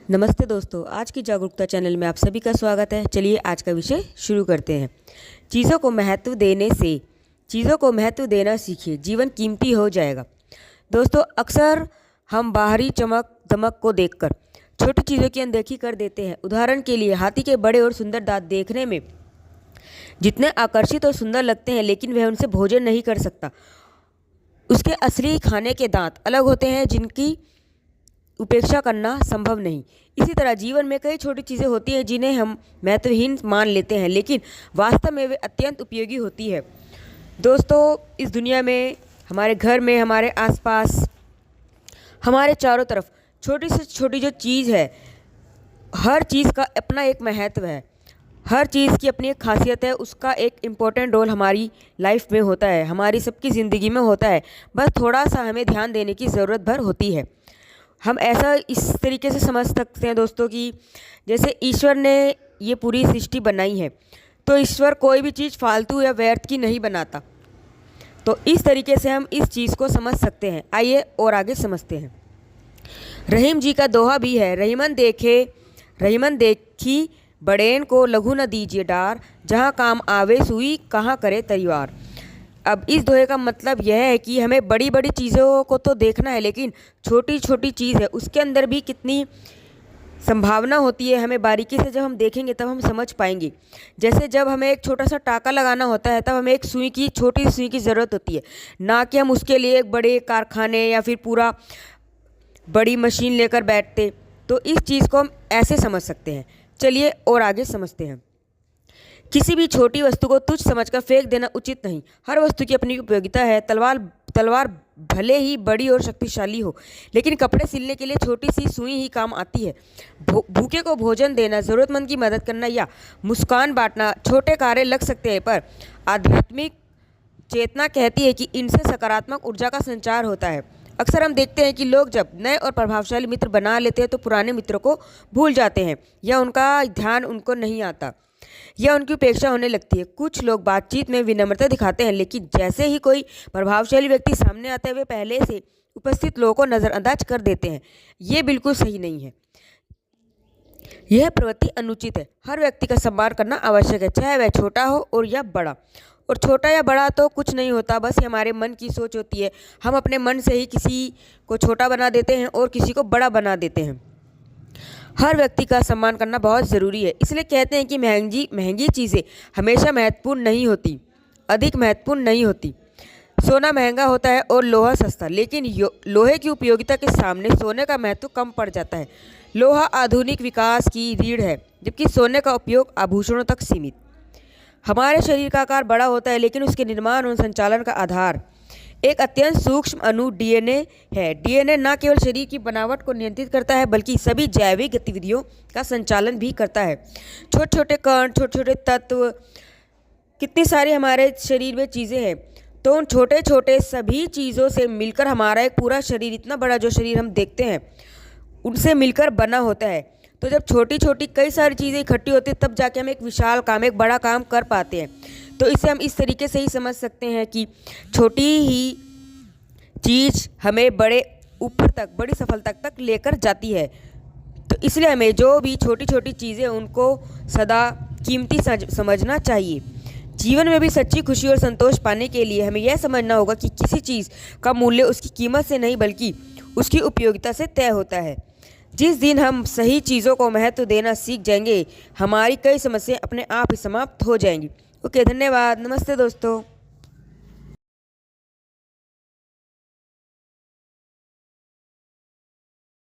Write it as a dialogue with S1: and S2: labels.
S1: नमस्ते दोस्तों, आज की जागरूकता चैनल में आप सभी का स्वागत है। चलिए आज का विषय शुरू करते हैं। चीज़ों को महत्व देना सीखिए, जीवन कीमती हो जाएगा। दोस्तों, अक्सर हम बाहरी चमक दमक को देखकर छोटी चीज़ों की अनदेखी कर देते हैं। उदाहरण के लिए, हाथी के बड़े और सुंदर दांत देखने में जितने आकर्षित और सुंदर लगते हैं, लेकिन वह उनसे भोजन नहीं कर सकता। उसके असली खाने के दांत अलग होते हैं, जिनकी उपेक्षा करना संभव नहीं। इसी तरह जीवन में कई छोटी चीज़ें होती हैं जिन्हें हम महत्वहीन मान लेते हैं, लेकिन वास्तव में वे अत्यंत उपयोगी होती है। दोस्तों, इस दुनिया में, हमारे घर में, हमारे आसपास, हमारे चारों तरफ छोटी से छोटी जो चीज़ है, हर चीज़ का अपना एक महत्व है। हर चीज़ की अपनी एक खासियत है। उसका एक इम्पोर्टेंट रोल हमारी लाइफ में होता है, हमारी सबकी ज़िंदगी में होता है। बस थोड़ा सा हमें ध्यान देने की ज़रूरत भर होती है। हम ऐसा इस तरीके से समझ सकते हैं दोस्तों कि जैसे ईश्वर ने ये पूरी सृष्टि बनाई है, तो ईश्वर कोई भी चीज़ फालतू या व्यर्थ की नहीं बनाता। तो इस तरीके से हम इस चीज़ को समझ सकते हैं। आइए और आगे समझते हैं। रहीम जी का दोहा भी है, रहीमन देखी बड़ेन को लघु न दीजिए डार, जहाँ काम आवे सुई कहाँ करे तैयार। अब इस दोहे का मतलब यह है कि हमें बड़ी बड़ी चीज़ों को तो देखना है, लेकिन छोटी छोटी चीज़ है उसके अंदर भी कितनी संभावना होती है। हमें बारीकी से जब हम देखेंगे तब हम समझ पाएंगे। जैसे जब हमें एक छोटा सा टाका लगाना होता है, तब हमें एक छोटी सुई की ज़रूरत होती है, ना कि हम उसके लिए एक बड़े कारखाने या फिर पूरा बड़ी मशीन लेकर बैठते। तो इस चीज़ को हम ऐसे समझ सकते हैं। चलिए और आगे समझते हैं। किसी भी छोटी वस्तु को तुच्छ समझकर फेंक देना उचित नहीं। हर वस्तु की अपनी उपयोगिता है। तलवार भले ही बड़ी और शक्तिशाली हो, लेकिन कपड़े सिलने के लिए छोटी सी सुई ही काम आती है। भूखे को भोजन देना, ज़रूरतमंद की मदद करना या मुस्कान बांटना छोटे कार्य लग सकते हैं, पर आध्यात्मिक चेतना कहती है कि इनसे सकारात्मक ऊर्जा का संचार होता है। अक्सर हम देखते हैं कि लोग जब नए और प्रभावशाली मित्र बना लेते हैं, तो पुराने मित्रों को भूल जाते हैं, या उनका ध्यान उनको नहीं आता, या उनकी उपेक्षा होने लगती है। कुछ लोग बातचीत में विनम्रता दिखाते हैं, लेकिन जैसे ही कोई प्रभावशाली व्यक्ति सामने आता है, वे पहले से उपस्थित लोगों को नज़रअंदाज कर देते हैं। ये बिल्कुल सही नहीं है। यह प्रवृत्ति अनुचित है। हर व्यक्ति का सम्मान करना आवश्यक है, चाहे वह छोटा हो और या बड़ा। और छोटा या बड़ा तो कुछ नहीं होता, बस हमारे मन की सोच होती है। हम अपने मन से ही किसी को छोटा बना देते हैं और किसी को बड़ा बना देते हैं। हर व्यक्ति का सम्मान करना बहुत ज़रूरी है। इसलिए कहते हैं कि महंगी चीज़ें हमेशा महत्वपूर्ण नहीं होती, अधिक महत्वपूर्ण नहीं होती। सोना महंगा होता है और लोहा सस्ता, लेकिन लोहे की उपयोगिता के सामने सोने का महत्व कम पड़ जाता है। लोहा आधुनिक विकास की रीढ़ है, जबकि सोने का उपयोग आभूषणों तक सीमित। हमारे शरीर का आकार बड़ा होता है, लेकिन उसके निर्माण और संचालन का आधार एक अत्यंत सूक्ष्म अणु डीएनए है। डीएनए न केवल शरीर की बनावट को नियंत्रित करता है, बल्कि सभी जैविक गतिविधियों का संचालन भी करता है। छोटे छोटे कण, छोटे छोटे तत्व, कितनी सारी हमारे शरीर में चीज़ें हैं। तो उन छोटे छोटे सभी चीज़ों से मिलकर हमारा एक पूरा शरीर, इतना बड़ा जो शरीर हम देखते हैं, उनसे मिलकर बना होता है। तो जब छोटी छोटी कई सारी चीज़ें इकट्ठी होती हैं, तब जाके हम एक विशाल काम, एक बड़ा काम कर पाते हैं। तो इसे हम इस तरीके से ही समझ सकते हैं कि छोटी ही चीज़ हमें बड़े ऊपर तक, बड़ी सफलता तक लेकर जाती है। तो इसलिए हमें जो भी छोटी छोटी चीज़ें, उनको सदा कीमती समझना चाहिए। जीवन में भी सच्ची खुशी और संतोष पाने के लिए हमें यह समझना होगा कि किसी चीज़ का मूल्य उसकी कीमत से नहीं, बल्कि उसकी उपयोगिता से तय होता है। जिस दिन हम सही चीज़ों को महत्व देना सीख जाएंगे, हमारी कई समस्याएं अपने आप ही समाप्त हो जाएंगी। ओके, धन्यवाद। नमस्ते दोस्तों।